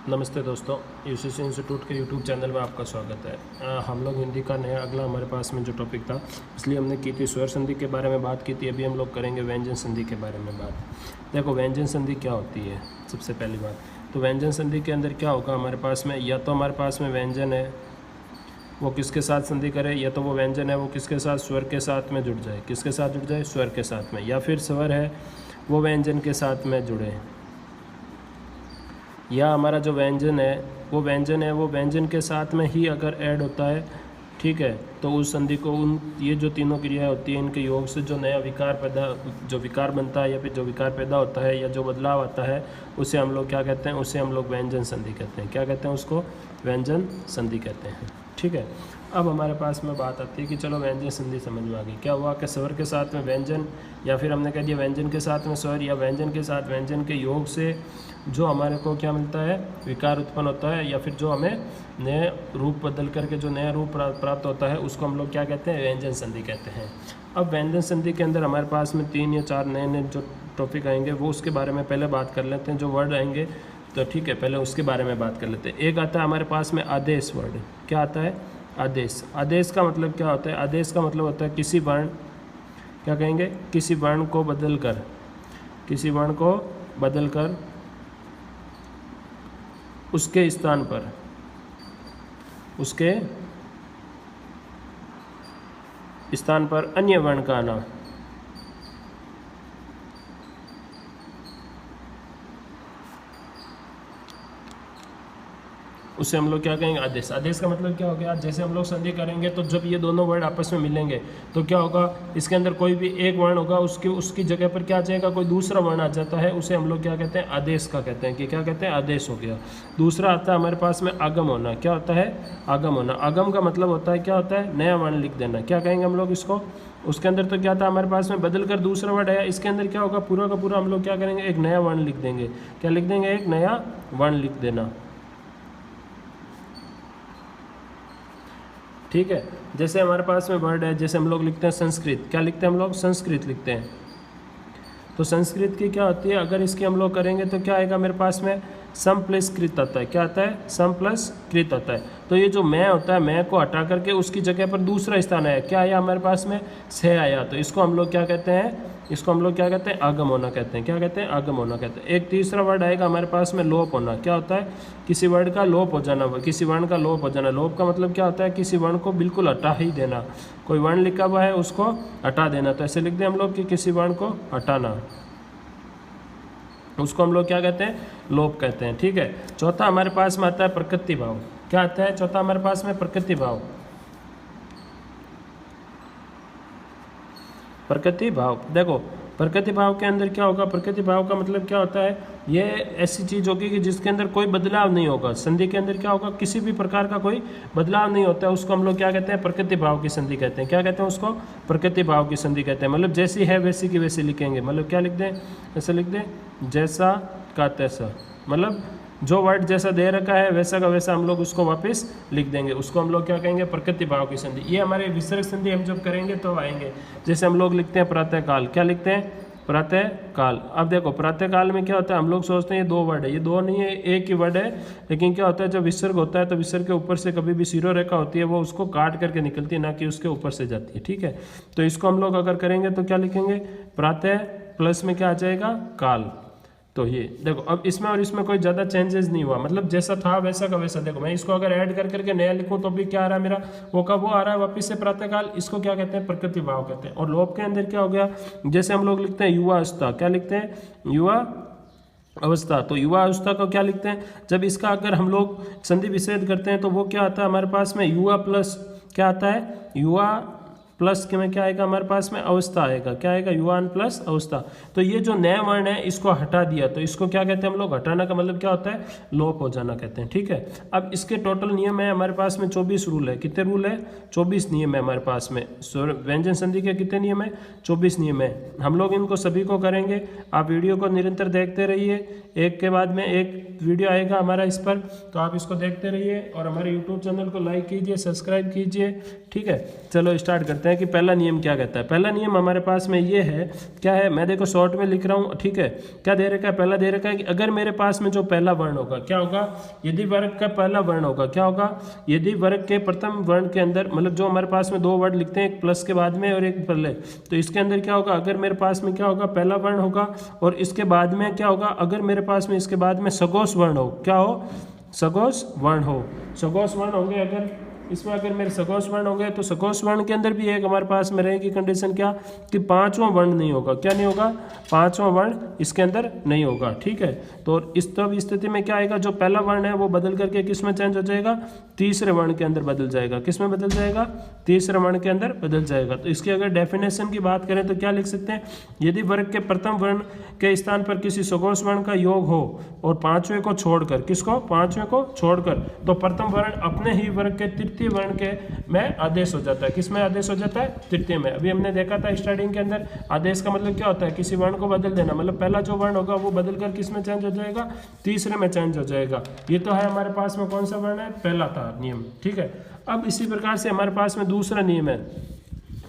नमस्ते दोस्तों, UCC institute के यूट्यूब चैनल में आपका स्वागत है। हम लोग हिंदी का नया अगला हमारे पास में जो टॉपिक था, इसलिए हमने की थी स्वर संधि के बारे में बात की थी। अभी हम लोग करेंगे व्यंजन संधि के बारे में बात। देखो, व्यंजन संधि क्या होती है। सबसे पहली बात तो व्यंजन संधि के अंदर क्या होगा हमारे पास में, या तो हमारे पास में व्यंजन है वो किसके साथ संधि करे, या तो वो व्यंजन है वो किसके साथ, स्वर के साथ में जुड़ जाए। किसके साथ जुड़ जाए? स्वर के साथ में। या फिर स्वर है वो व्यंजन के साथ में जुड़े, या हमारा जो व्यंजन है वो व्यंजन के साथ में ही अगर ऐड होता है, ठीक है, तो उस संधि को ये जो तीनों क्रियाएं होती हैं इनके योग से जो नया विकार बनता है, या फिर जो विकार पैदा होता है या जो बदलाव आता है, उसे हम लोग क्या कहते हैं? उसे हम लोग व्यंजन संधि कहते हैं। क्या कहते हैं उसको? व्यंजन संधि कहते हैं। ठीक है। अब हमारे पास में बात आती है कि चलो व्यंजन संधि समझ में आ गई। क्या हुआ कि स्वर के साथ में व्यंजन, या फिर हमने कह दिया व्यंजन के साथ में स्वर, या व्यंजन के साथ व्यंजन के योग से जो हमारे को क्या मिलता है? विकार उत्पन्न होता है, या फिर जो हमें नए रूप बदल करके जो नया रूप प्राप्त होता है, उसको हम लोग क्या कहते हैं? व्यंजन संधि कहते हैं। अब व्यंजन संधि के अंदर हमारे पास में 3 या 4 नए जो टॉपिक आएंगे, वो उसके बारे में पहले बात कर लेते हैं। जो वर्ड आएंगे तो ठीक है, पहले उसके बारे में बात कर लेते हैं। एक आता है हमारे पास में आदेश वर्ड। क्या आता है? आदेश। आदेश का मतलब क्या होता है? आदेश का मतलब होता है किसी वर्ण, क्या कहेंगे? किसी वर्ण को बदल कर उसके स्थान पर अन्य वर्ण का आना। उसे हम लोग क्या कहेंगे? आदेश। आदेश का मतलब क्या हो गया? जैसे हम लोग संधि करेंगे तो जब ये दोनों वर्ड आपस में मिलेंगे तो क्या होगा? इसके अंदर कोई भी एक वर्ण होगा, उसकी जगह पर क्या आ जाएगा? कोई दूसरा वर्ण आ जाता है, उसे हम लोग क्या कहते हैं? आदेश का कहते हैं। कि क्या कहते हैं? आदेश हो गया। दूसरा आता है हमारे पास में आगम होना। क्या होता है? आगम होना। आगम का मतलब होता है, क्या होता है? नया वर्ण लिख देना। क्या कहेंगे हम लोग इसको? उसके अंदर तो क्या था हमारे पास में? बदल कर दूसरा वर्ड आया। इसके अंदर क्या होगा? पूरा का पूरा हम लोग क्या करेंगे? एक नया वर्ण लिख देंगे। क्या लिख देंगे? एक नया वर्ण लिख देना। ठीक है। जैसे हमारे पास में वर्ड है, जैसे हम लोग लिखते हैं संस्कृत। क्या लिखते हैं हम लोग? संस्कृत लिखते हैं। तो संस्कृत की क्या होती है? अगर इसकी हम लोग करेंगे तो क्या आएगा मेरे पास में? सम प्लस कृत आता है। क्या आता है? सम प्लस कृत आता है। तो ये जो मैं होता है, मैं को हटा करके उसकी जगह पर दूसरा स्थान आया। क्या आया हमारे पास में? से आया। तो इसको हम लोग क्या कहते हैं? इसको हम लोग क्या कहते हैं? आगम होना कहते हैं। क्या कहते हैं? आगम होना कहते हैं। एक तीसरा वर्ड आएगा हमारे पास में लोप होना। क्या होता है? किसी वर्ड का लोप हो जाना, किसी वर्ण का लोप हो जाना। लोप का मतलब क्या होता है? किसी वर्ण को बिल्कुल हटा ही देना। कोई वर्ण लिखा हुआ है उसको हटा देना। तो ऐसे लिख दें हम लोग कि किसी वर्ण को हटाना, उसको हम लोग क्या कहते हैं? लोप कहते हैं। ठीक है। चौथा हमारे पास में आता है प्रकृति भाव। क्या आता है? चौथा हमारे पास में प्रकृति भाव। प्रकृति भाव, देखो प्रकृति भाव के अंदर क्या होगा? प्रकृति भाव का मतलब क्या होता है? ये ऐसी चीज़ होगी कि जिसके अंदर कोई बदलाव नहीं होगा। संधि के अंदर क्या होगा? किसी भी प्रकार का कोई बदलाव नहीं होता है, उसको हम लोग क्या कहते हैं? प्रकृति भाव की संधि कहते हैं। क्या कहते हैं उसको? प्रकृति भाव की संधि कहते हैं। मतलब जैसी है वैसी की वैसी लिखेंगे। मतलब क्या लिख दें? ऐसे लिख दें, जैसा का तैसा। मतलब जो वर्ड जैसा दे रखा है वैसा का वैसा हम लोग उसको वापस लिख देंगे। उसको हम लोग क्या कहेंगे? प्रकृति भाव की संधि। ये हमारे विसर्ग संधि हम जब करेंगे तो आएंगे। जैसे हम लोग लिखते हैं प्रातःकाल। क्या लिखते हैं? प्रातःकाल। अब देखो प्रातःकाल में क्या होता है? हम लोग सोचते हैं ये 2 वर्ड है, ये 2 नहीं है, एक ही वर्ड है। लेकिन क्या होता है? जब विसर्ग होता है तो विसर्ग के ऊपर से कभी भी शिरो रेखा होती है, वो उसको काट करके निकलती है, ना कि उसके ऊपर से जाती है। ठीक है। तो इसको हम लोग अगर करेंगे तो क्या लिखेंगे? प्रातः प्लस में क्या आ जाएगा? काल। तो ये देखो, अब इसमें और इसमें कोई ज़्यादा चेंजेस नहीं हुआ। मतलब जैसा था वैसा का वैसा। देखो मैं इसको अगर ऐड कर करके नया लिखूं तो भी क्या आ रहा है मेरा? वो का वो आ रहा है वापिस से प्रातःकाल। इसको क्या कहते हैं? प्रकृति भाव कहते हैं। और लोप के अंदर क्या हो गया? जैसे हम लोग लिखते हैं युवा अवस्था। क्या लिखते हैं? युवा अवस्था। तो युवा अवस्था को क्या लिखते हैं? जब इसका अगर हम लोग संधि विच्छेद करते हैं तो वो क्या आता है हमारे पास में? युवा प्लस क्या आता है? युवा प्लस के में क्या आएगा हमारे पास में? अवस्था आएगा। क्या आएगा? युवान प्लस अवस्था। तो ये जो नया वर्ण है इसको हटा दिया, तो इसको क्या कहते हैं हम लोग? हटाना का मतलब क्या होता है? लोप हो जाना कहते हैं। ठीक है। अब इसके टोटल नियम है हमारे पास में 24 रूल है। कितने रूल है? 24 नियम है हमारे पास में। व्यंजन संधि के कितने नियम है? 24 नियम है। हम लोग इनको सभी को करेंगे। आप वीडियो को निरंतर देखते रहिए, एक के बाद में एक वीडियो आएगा हमारा इस पर, तो आप इसको देखते रहिए और हमारे यूट्यूब चैनल को लाइक कीजिए, सब्सक्राइब कीजिए। ठीक है। चलो स्टार्ट करते हैं। हैं कि पहला नियम क्या कहता है। पहला नियम हमारे पास में ये है, क्या है, मैं देखो शॉर्ट में लिख रहा हूँ, ठीक है। क्या दे रखा है, पहला दे रखा है कि अगर मेरे पास में जो पहला वर्ण होगा, क्या होगा, यदि वर्ग का पहला वर्ण होगा, क्या होगा, यदि वर्ग के प्रथम वर्ण के अंदर, मतलब जो हमारे पास में दो वर्ड लिखते हैं, एक प्लस के बाद में और एक पहले, तो इसके अंदर क्या होगा, अगर मेरे पास में क्या होगा, पहला वर्ण होगा और इसके बाद में क्या होगा, अगर मेरे पास में इसके बाद में सगोश वर्ण हो, क्या हो, सगोश वर्ण हो, सगोश वर्ण होंगे, अगर इसमें अगर मेरे सगोश वर्ण होंगे तो सगोश वर्ण के अंदर भी एक हमारे पास में रहेगी कंडीशन, क्या, कि पांचवा वर्ण नहीं होगा, क्या नहीं होगा, पांचवा वर्ण इसके अंदर नहीं होगा, ठीक है। तो इस तब स्थिति में क्या आएगा, जो पहला वर्ण है वो बदल करके किस में चेंज हो जाएगा, तीसरे वर्ण के अंदर बदल जाएगा, किस में बदल जाएगा, तीसरे वर्ण के अंदर बदल जाएगा। तो इसकी अगर डेफिनेशन की बात करें तो क्या लिख सकते हैं, यदि वर्ग के प्रथम वर्ण के स्थान पर किसी सगोश वर्ण का योग हो और पांचवें को छोड़कर, किसको, पांचवें को छोड़कर, तो प्रथम वर्ण अपने ही वर्ग के तृतीय वर्ण के में आदेश हो जाता है, किस में आदेश हो जाता है, तृतीय में। अभी हमने देखा था स्टार्टिंग के अंदर, आदेश का मतलब क्या होता है, किसी वर्ण को बदल देना, मतलब पहला जो वर्ण होगा वो बदल कर किस में चेंज हो जाएगा, तीसरे में चेंज हो जाएगा। ये तो है हमारे पास में कौन सा वर्ण है, पहला था नियम, ठीक है। अब इसी प्रकार से हमारे पास में दूसरा नियम है।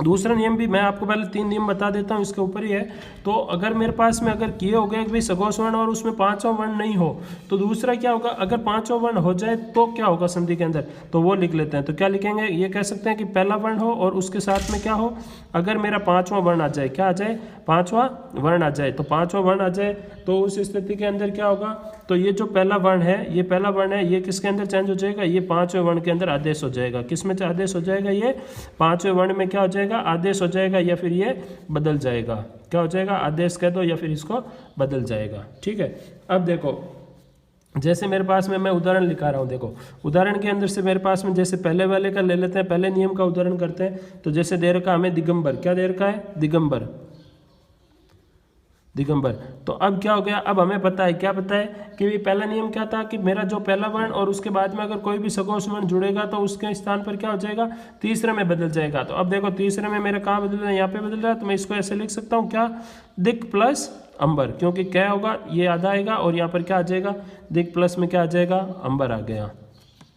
दूसरा नियम भी मैं आपको पहले 3 नियम बता देता हूँ, इसके ऊपर ही है। तो अगर मेरे पास में अगर किए हो गए कि भाई सगोश वर्ण और उसमें पांचवा वर्ण नहीं हो, तो दूसरा क्या होगा, अगर पांचवा वर्ण हो जाए तो क्या होगा संधि के अंदर, तो वो लिख लेते हैं। तो क्या लिखेंगे, ये कह सकते हैं कि पहला वर्ण हो और उसके साथ में क्या हो, अगर मेरा पांचवा वर्ण आ जाए, क्या आ जाए, पांचवा वर्ण आ जाए, तो पांचवा वर्ण आ जाए तो उस स्थिति के अंदर क्या होगा, तो ये जो पहला वर्ण है, ये पहला वर्ण है, ये किसके अंदर चेंज हो जाएगा, ये पांचवें वर्ण के अंदर आदेश हो जाएगा। किस में आदेश हो जाएगा, ये पांचवें वर्ण में क्या हो जाएगा, आदेश हो जाएगा, या फिर ये बदल जाएगा, क्या हो जाएगा, आदेश कह दो या फिर इसको बदल जाएगा, ठीक है। अब देखो, जैसे मेरे पास में मैं उदाहरण लिखा रहा हूँ, देखो उदाहरण के अंदर से मेरे पास में जैसे पहले वाले का ले लेते हैं, पहले नियम का उदाहरण करते हैं। तो जैसे दे रखा हमें दिगंबर, क्या दे रखा है, दिगंबर, दिगंबर। तो अब क्या हो गया, अब हमें पता है, क्या पता है कि पहला नियम क्या था कि मेरा जो पहला वर्ण और उसके बाद में अगर कोई भी सगोश वर्ण जुड़ेगा तो उसके स्थान पर क्या हो जाएगा, तीसरे में बदल जाएगा। तो अब देखो तीसरे में मेरा कहाँ बदल रहा है, यहाँ पे बदल रहा है, तो मैं इसको ऐसे लिख सकता हूँ, क्या, दिक प्लस अंबर, क्योंकि क्या होगा, ये आधा आएगा और यहाँ पर क्या आ जाएगा, दिक प्लस में क्या आ जाएगा, अंबर आ गया,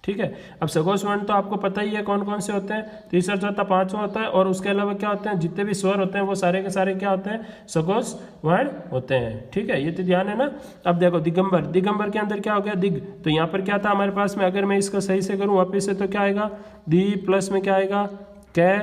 ठीक है। अब सगोश वर्ण तो आपको पता ही है कौन कौन से होते हैं, तीसरा चौथा पांचवा होता है, और उसके अलावा क्या होते हैं, जितने भी स्वर होते हैं वो सारे के सारे क्या होते हैं, सगोश वर्ण होते हैं, ठीक है। ये तो ध्यान है ना। अब देखो दिगंबर, दिगंबर के अंदर क्या हो गया, दिग, तो यहाँ पर क्या था हमारे पास में, अगर मैं इसका सही से करूँ वापिस से, तो क्या आएगा, दी प्लस में क्या आएगा, कै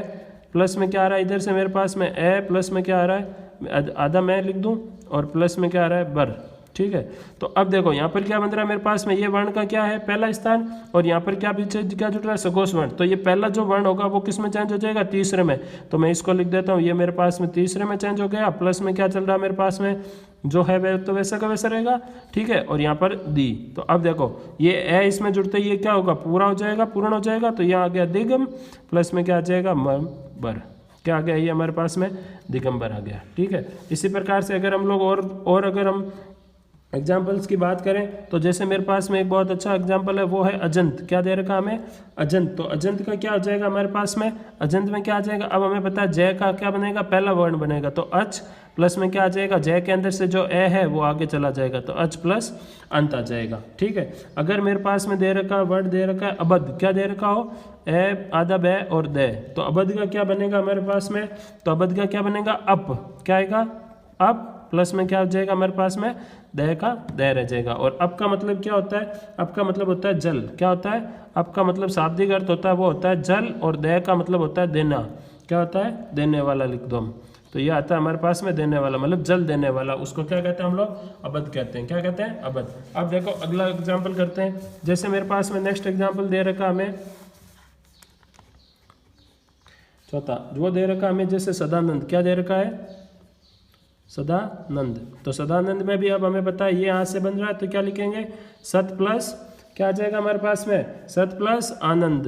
प्लस में क्या आ रहा है, इधर से मेरे पास में ए प्लस में क्या आ रहा है, आधा मैं लिख दूँ, और प्लस में क्या आ रहा है, बर, ठीक है। तो अब देखो यहाँ पर क्या बन रहा है मेरे पास में, ये वर्ण का क्या है, पहला स्थान, और यहाँ पर क्या पीछे क्या जुड़ रहा है, सगोश वर्ण। तो ये पहला जो वर्ण होगा वो किस में चेंज हो जाएगा, तीसरे में। तो मैं इसको लिख देता हूँ, ये मेरे पास में तीसरे में चेंज हो गया, प्लस में क्या चल रहा है मेरे पास में, जो है वह तो वैसा का वैसा रहेगा, ठीक है। और यहाँ पर दी, तो अब देखो ये ए इसमें जुड़ते ये क्या होगा, पूरा हो जाएगा, पूर्ण हो जाएगा। तो यहाँ आ गया दिगम, प्लस में क्या आ जाएगा, बर, क्या आ गया, ये हमारे पास में दिगंबर आ गया, ठीक है। इसी प्रकार से अगर हम लोग और अगर हम एग्जाम्पल्स की बात करें, तो जैसे मेरे पास में एक बहुत अच्छा एग्जाम्पल है, वो है अजंत। क्या दे रखा हमें, अजंत। तो अजंत का क्या हो जाएगा हमारे पास में, अजंत में क्या आ जाएगा, अब हमें पता है जय का क्या बनेगा, पहला वर्ण बनेगा, तो अच प्लस में क्या आ जाएगा, जय के अंदर से जो ए है वो आगे चला जाएगा, तो अच प्लस अंत आ जाएगा, ठीक है। अगर मेरे पास में दे रखा वर्ड दे रखा है अबद, क्या दे रखा हो, ए आधा बै और दे, तो अबद का क्या बनेगा हमारे पास में, तो अबद का क्या बनेगा, अप, क्या आएगा, अप प्लस में क्या हो जाएगा हमारे पास में, दह का दह रह जाएगा। और अब का मतलब क्या होता है, अब का मतलब होता है जल, क्या होता है, अब का मतलब शाब्दिक अर्थ होता है वो होता है जल, और दह का मतलब होता है देना, क्या होता है, देने वाला लिख दो हम। तो ये आता है हमारे पास में देने वाला, मतलब जल देने वाला, उसको क्या कहते हैं हम लोग, अबद कहते हैं, क्या कहते हैं, अबद। अब देखो अगला एग्जाम्पल करते हैं, जैसे मेरे पास में नेक्स्ट एग्जाम्पल दे रखा हमें चौथा, जो दे रखा हमें जैसे सदानंद, क्या दे रखा है, सदानंद। तो सदानंद में भी अब हमें पता है ये यहाँ से बन रहा है, तो क्या लिखेंगे, सत प्लस क्या आ जाएगा हमारे पास में, सत प्लस आनंद,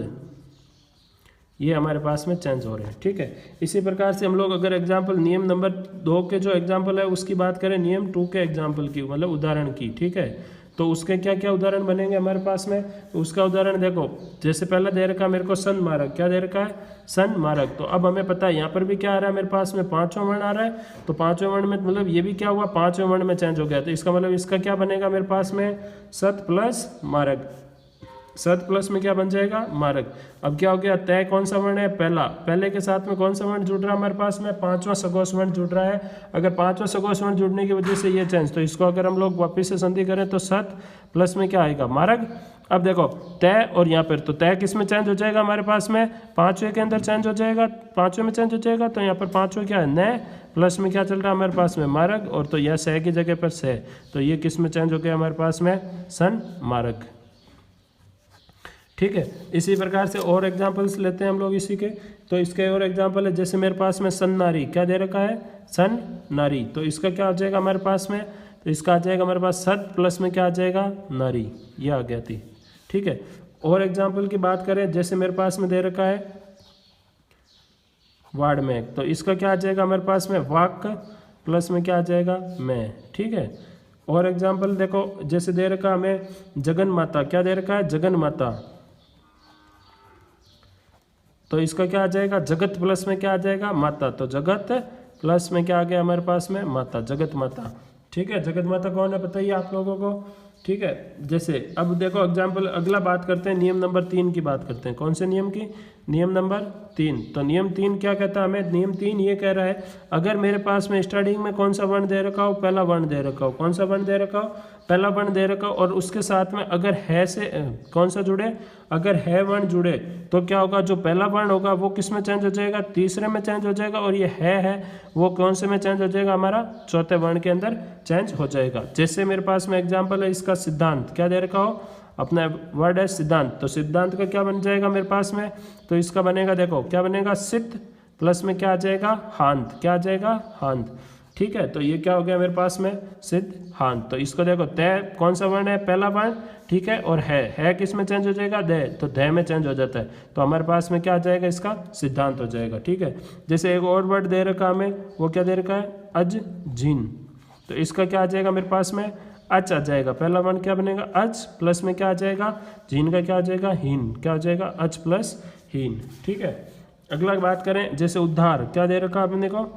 ये हमारे पास में चेंज हो रहे हैं, ठीक है। इसी प्रकार से हम लोग अगर एग्जाम्पल नियम नंबर 2 के जो एग्जाम्पल है उसकी बात करें, नियम 2 के एग्जाम्पल की, मतलब उदाहरण की, ठीक है। तो उसके क्या क्या उदाहरण बनेंगे हमारे पास में, तो उसका उदाहरण देखो, जैसे पहला दे रखा मेरे को सन मारक, क्या दे रखा है, सन मारक। तो अब हमें पता है यहाँ पर भी क्या आ रहा है मेरे पास में, पांचवा वर्ण आ रहा है, तो पांचवें वर्ण में मतलब ये भी क्या हुआ, पांचवें वर्ण में चेंज हो गया, तो इसका मतलब इसका क्या बनेगा मेरे पास में, सत प्लस मारक, सद प्लस में क्या बन जाएगा, मारक। अब क्या हो गया, तय कौन सा वर्ण है, पहला, पहले के साथ में कौन सा वर्ण जुड़ रहा है हमारे पास में, पांचवा सगोश वर्ण जुड़ रहा है। अगर पांचवा सगोश वर्ण जुड़ने की वजह से ये चेंज, तो इसको अगर हम लोग वापिस से संधि करें तो सत प्लस में क्या आएगा, मारक। अब देखो तय और यहाँ पर, तो तय किस में चेंज हो जाएगा हमारे पास में, पांचवे के अंदर चेंज हो जाएगा, पांचवे में चेंज हो जाएगा। तो यहाँ पर पांचवे क्या है, नए, प्लस में क्या चल रहा है हमारे पास में, मारक। और तो यह सह की जगह पर सह, तो ये किस में चेंज हो गया हमारे पास में, सन मारक। ठीक है, इसी प्रकार से और एग्जांपल्स लेते हैं हम लोग इसी के। तो इसके और एग्जांपल है, जैसे मेरे पास में सन नारी, क्या दे रखा है, सन नारी। तो इसका क्या हो जाएगा हमारे पास में, तो इसका आ जाएगा हमारे पास सत प्लस में क्या आ जाएगा, नारी, ये आ गया थी। ठीक है, और एग्जाम्पल की बात करें, जैसे मेरे पास में दे रखा है वाड़ में, तो इसका क्या आ जाएगा हमारे पास में, वाक प्लस में क्या आ जाएगा, मैं। ठीक है, और एग्जाम्पल देखो, जैसे दे रखा हमें जगन माता, क्या दे रखा है, जगन माता। तो इसका क्या आ जाएगा, जगत प्लस में क्या आ जाएगा, माता। तो जगत प्लस में क्या आ गया हमारे पास में, माता, जगत माता। ठीक है, जगत माता कौन है बताइए आप लोगों को। ठीक है, जैसे अब देखो एग्जाम्पल, अगला बात करते हैं नियम नंबर 3 की बात करते हैं। कौन से नियम की, नियम नंबर 3। तो नियम 3 क्या कहता है हमें, नियम 3 ये कह रहा है, अगर मेरे पास में स्टार्टिंग में कौन सा वर्ण दे रखा हो, पहला वर्ण दे रखा हो, कौन सा वर्ण दे रखा हो, पहला वर्ण दे रखा हो, और उसके साथ में अगर है से कौन सा जुड़े, अगर है वर्ण जुड़े, तो क्या होगा, जो पहला वर्ण होगा वो किस में चेंज हो जाएगा, तीसरे में चेंज हो जाएगा। और ये है वो कौन से में चेंज हो जाएगा, हमारा चौथे वर्ण के अंदर चेंज हो जाएगा। जैसे मेरे पास में एग्जाम्पल है इसका, सिद्धांत, क्या दे रखा हो, अपना वर्ड है सिद्धांत। तो सिद्धांत का क्या बन जाएगा मेरे पास में, तो इसका बनेगा, देखो क्या बनेगा, सिद्ध प्लस में क्या आ जाएगा, हांत, क्या आ जाएगा, हांत। ठीक है, तो ये क्या हो गया मेरे पास में, सिद्ध हांत। तो इसको देखो, तय कौन सा वर्ण है, पहला वर्ण। ठीक है, और है किस में चेंज हो जाएगा, दे, तो दे में चेंज हो जाता है। तो हमारे पास में क्या आ जाएगा, इसका सिद्धांत हो जाएगा। ठीक है, जैसे एक और वर्ड दे रखा हमें, वो क्या दे रखा है, अज जीन। तो इसका क्या आ जाएगा मेरे पास में, अच आ जाएगा। पहला वर्ण क्या बनेगा, अच प्लस में क्या आ जाएगा, जीन का क्या आ जाएगा, हीन, क्या हो जाएगा, अच प्लस हीन। ठीक है, अगला बात करें, जैसे उद्धार, क्या दे रखा आपने को,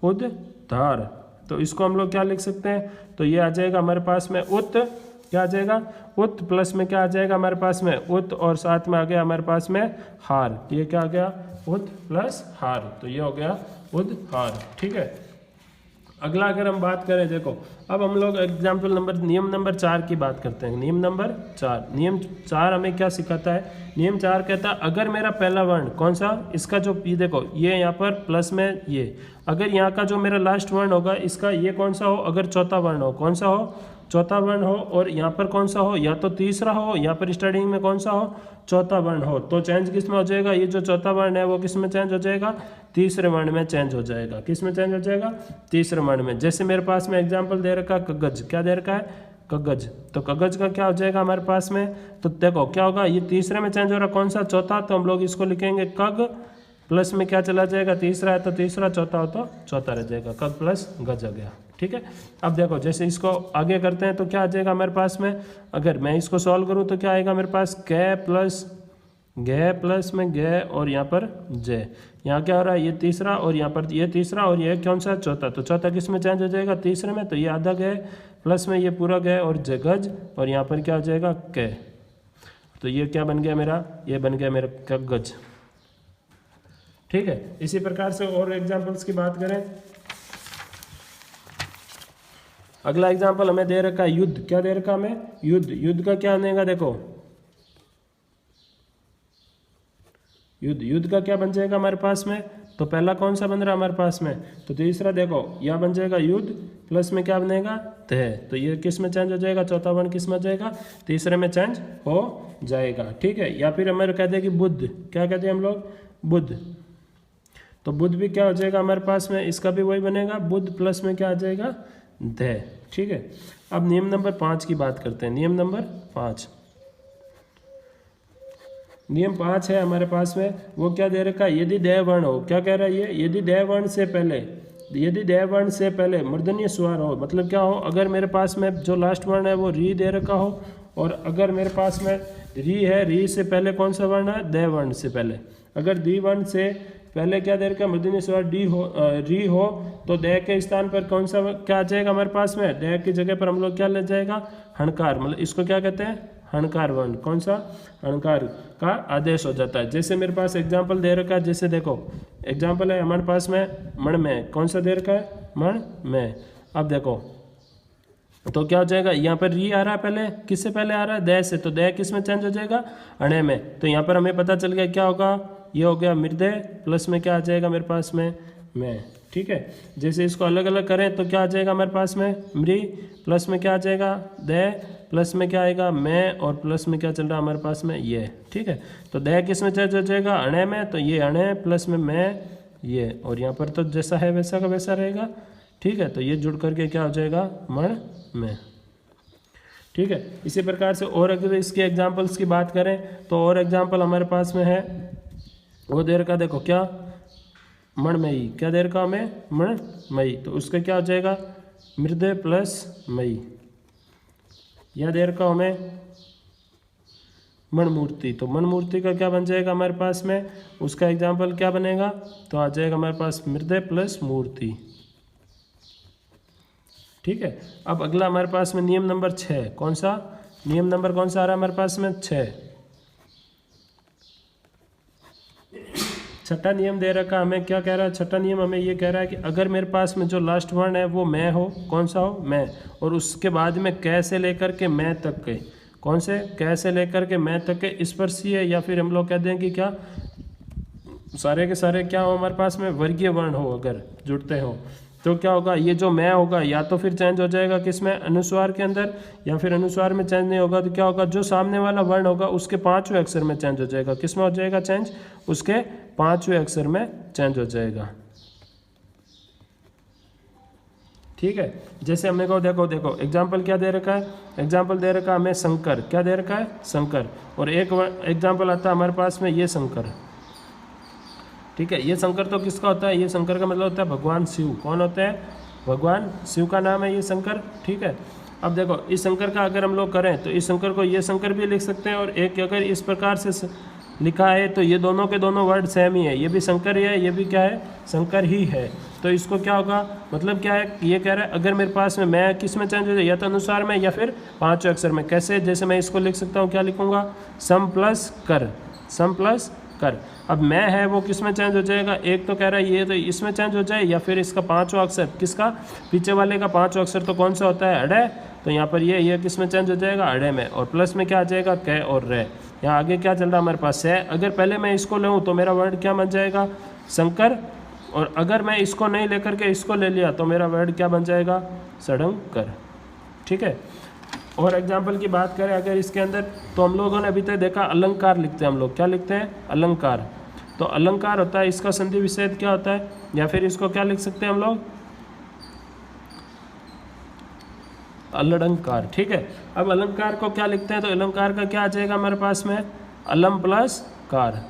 उद्धार। तो इसको हम लोग क्या लिख सकते हैं, तो ये आ जाएगा हमारे पास में उत, क्या आ जाएगा, उत प्लस में क्या आ जाएगा हमारे पास में, उत, और साथ में आ गया हमारे पास में हार। ये क्या आ गया, उत प्लस हार, तो ये हो गया उद्धार। ठीक है, अगला अगर हम बात करें, देखो अब हम लोग एग्जाम्पल नंबर, नियम नंबर 4 की बात करते हैं। नियम नंबर 4, नियम 4 हमें क्या सिखाता है, नियम 4 कहता है, अगर मेरा पहला वर्ण कौन सा, इसका जो ये देखो, ये यहाँ पर प्लस में ये, अगर यहाँ का जो मेरा लास्ट वर्ण होगा इसका ये कौन सा हो, अगर चौथा वर्ण हो, कौन सा हो, चौथा वर्ण हो, और यहाँ पर कौन सा हो, या तो तीसरा हो, यहाँ पर स्टार्टिंग में कौन सा हो, चौथा वर्ण हो, तो चेंज किस में हो जाएगा, ये जो चौथा वर्ण है वो किस में चेंज हो जाएगा, तीसरे वर्ण में चेंज हो जाएगा। किस में चेंज हो जाएगा, तीसरे वर्ण में। जैसे मेरे पास में एग्जाम्पल दे रखा है कगज, क्या दे रखा है, कगज। तो कगज का क्या हो जाएगा हमारे पास में, तो देखो क्या होगा, ये तीसरे में चेंज हो रहा है, कौन सा, चौथा। तो हम लोग इसको लिखेंगे कग प्लस में क्या चला जाएगा, तीसरा है तो तीसरा, चौथा हो तो चौथा रह जाएगा, कग प्लस गज आ गया। ठीक है, अब देखो जैसे इसको आगे करते हैं तो क्या आ जाएगा हमारे पास में, अगर मैं इसको सॉल्व करूं तो क्या आएगा मेरे पास, कै प्लस गै प्लस में गै, और यहाँ पर जय। यहाँ क्या हो रहा है, ये तीसरा, और यहाँ पर ये तीसरा, और ये कौन सा, चौथा। तो चौथा किस में चेंज हो जाएगा, तीसरे में। तो ये आधा गै प्लस में ये पूरा गै, और जगज, और यहाँ पर क्या हो जाएगा, कै। तो ये क्या बन गया मेरा, ये बन गया मेरा कगज। ठीक है, इसी प्रकार से और एग्जाम्पल्स की बात करें, अगला एग्जाम्पल हमें दे रखा है युद्ध, क्या दे रखा हमें, युद्ध। युद्ध का क्या बनेगा, देखो युद्ध का क्या बन जाएगा हमारे पास में, तो पहला कौन सा बन रहा है हमारे पास में, तो तीसरा। देखो यह बन जाएगा युद्ध प्लस में क्या बनेगा, तय। तो ये किस में चेंज हो जाएगा, चौथा वर्ण किस में जाएगा, तीसरे में चेंज हो जाएगा। ठीक है, या फिर हमारे कहते हैं कि बुद्ध, क्या कहते हैं हम लोग, बुद्ध। तो बुद्ध भी क्या हो जाएगा हमारे पास में, इसका भी वही बनेगा, बुद्ध प्लस में क्या आ जाएगा, दय। ठीक है, अब नियम नंबर 5 की बात करते हैं। नियम नंबर 5, नियम 5 है हमारे पास में, वो क्या दे रखा है, यदि दय वर्ण हो, क्या कह रहा है ये, यदि दय वर्ण से पहले, यदि दय वर्ण से पहले मूर्धन्य स्वर हो, मतलब क्या हो, अगर मेरे पास में जो लास्ट वर्ण है वो री दे रखा हो, और अगर मेरे पास में री है, री से पहले कौन सा वर्ण है, दय वर्ण से पहले। अगर दी वर्ण से पहले क्या दे रखा है, मूर्धन्य स्वर डी हो, री हो, तो दय के स्थान पर कौन सा क्या आ जाएगा हमारे पास में, दय की जगह पर हम लोग क्या ले जाएगा, हणकार, मतलब इसको क्या कहते हैं, हणकार वर्ण, कौन सा, हणकार का आदेश हो जाता है। जैसे मेरे पास एग्जाम्पल दे रखा है, जैसे देखो एग्जाम्पल है हमारे पास में मण में, कौन सा दे रखा है, मण में। अब देखो तो क्या हो जाएगा, यहाँ पर री आ रहा है पहले, किससे पहले आ रहा है, दय से, तो दय किस में चेंज हो जाएगा, अणे में। तो यहाँ पर हमें पता चल गया क्या होगा, ये हो गया मृदय, प्लस में क्या आ जाएगा मेरे पास में, मैं। ठीक है, जैसे इसको अलग अलग करें तो क्या आ जाएगा हमारे पास में, मृ, प्लस में क्या आ जाएगा, दय, प्लस में क्या आएगा, मैं, और प्लस में क्या चल रहा है हमारे पास में, ये। ठीक है, तो दय किस में चेंज हो जाएगा, अणे में, तो ये अणे प्लस में मैं, ये, और यहाँ पर तो जैसा है वैसा का वैसा रहेगा। ठीक है, तो ये जुड़ करके क्या हो जाएगा, मण में। ठीक है, इसी प्रकार से और अगर इसके एग्जाम्पल्स की बात करें तो और एग्जाम्पल हमारे पास में है, वो दे रखा देखो क्या, मणमयी, क्या दे रखा हमें, मणमयी, तो उसका क्या हो जाएगा, मृदय प्लस मयी। यह दे रखा हमें मणमूर्ति, तो मणमूर्ति का क्या बन जाएगा हमारे पास में, उसका एग्जाम्पल क्या बनेगा, तो आ जाएगा हमारे पास मृदय प्लस मूर्ति। ठीक है, अब अगला हमारे पास में नियम नंबर 6, कौन सा, नियम नंबर कौन सा आ रहा है हमारे पास में, 6। छठा नियम दे रखा हमें, क्या कह रहा है, छठा नियम हमें ये कह रहा है कि अगर मेरे पास में जो लास्ट वर्ण है वो मैं हो, कौन सा हो, मैं, और उसके बाद में कै से लेकर के मैं तक के, कौन से, कै से लेकर के मैं तक के स्पर्शीय, या फिर हम लोग कहते हैं कि क्या, सारे के सारे क्या हो हमारे पास में, वर्गीय वर्ण हो, अगर जुड़ते हो तो क्या होगा, ये जो मैं होगा या तो फिर चेंज हो जाएगा किसमें, अनुस्वार के अंदर, या फिर अनुस्वार में चेंज नहीं होगा तो क्या होगा, जो सामने वाला वर्ण होगा उसके 5वें अक्षर में चेंज हो जाएगा। किसमें हो जाएगा चेंज, उसके 5वें अक्षर में चेंज हो जाएगा। ठीक है, जैसे हमने को देखो एग्जाम्पल क्या दे रखा है, एग्जाम्पल दे रखा है हमें शंकर, क्या दे रखा है, शंकर, और एक एग्जाम्पल आता है हमारे पास में ये शंकर। ठीक है, ये शंकर तो किसका होता है, ये शंकर का मतलब होता है भगवान शिव, कौन होते हैं, भगवान शिव का नाम है ये शंकर। ठीक है, अब देखो इस शंकर का अगर हम लोग करें तो इस शंकर को ये शंकर भी लिख सकते हैं, और एक अगर इस प्रकार से लिखा है तो ये दोनों के दोनों वर्ड सेम ही है, ये भी शंकर ही है, ये भी क्या है, शंकर ही है। तो इसको क्या होगा, मतलब क्या है, ये कह रहा है अगर मेरे पास में मैं किस में चेंज हो जाए, या तो अनुसार में या फिर 5वें अक्षर में। कैसे, जैसे मैं इसको लिख सकता हूँ, क्या लिखूँगा, सम प्लस कर, सम प्लस कर। अब मैं है वो किस में चेंज हो जाएगा, एक तो कह रहा है ये तो इसमें चेंज हो जाए, या फिर इसका 5वां अक्षर, किसका, पीछे वाले का 5वां अक्षर तो कौन सा होता है, अड़े, तो यहाँ पर ये किस में चेंज हो जाएगा, अड़े में, और प्लस में क्या आ जाएगा, कै और रे। यहाँ आगे क्या चल रहा है हमारे पास है, अगर पहले मैं इसको लूँ तो मेरा वर्ड क्या बन जाएगा, शंकर, और अगर मैं इसको नहीं लेकर के इसको ले लिया तो मेरा वर्ड क्या बन जाएगा, षडंकर। ठीक है, और एग्जाम्पल की बात करें अगर इसके अंदर, तो हम लोगों ने अभी तक देखा अलंकार लिखते हैं हम लोग, क्या लिखते हैं, अलंकार। तो अलंकार होता है, इसका संधि विच्छेद क्या होता है, या फिर इसको क्या लिख सकते हैं हम लोग, अलंकार। ठीक है, अब अलंकार को क्या लिखते हैं, तो अलंकार का क्या आ जाएगा हमारे पास में, अलम प्लस कार।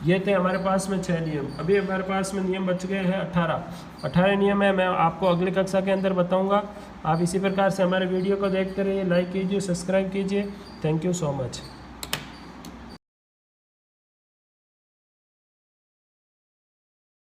ये थे हमारे पास में 6 नियम। अभी हमारे पास में नियम बच गए हैं 18 नियम है, मैं आपको अगली कक्षा के अंदर बताऊंगा। आप इसी प्रकार से हमारे वीडियो को देखते रहिए, लाइक कीजिए, सब्सक्राइब कीजिए। Thank you so much.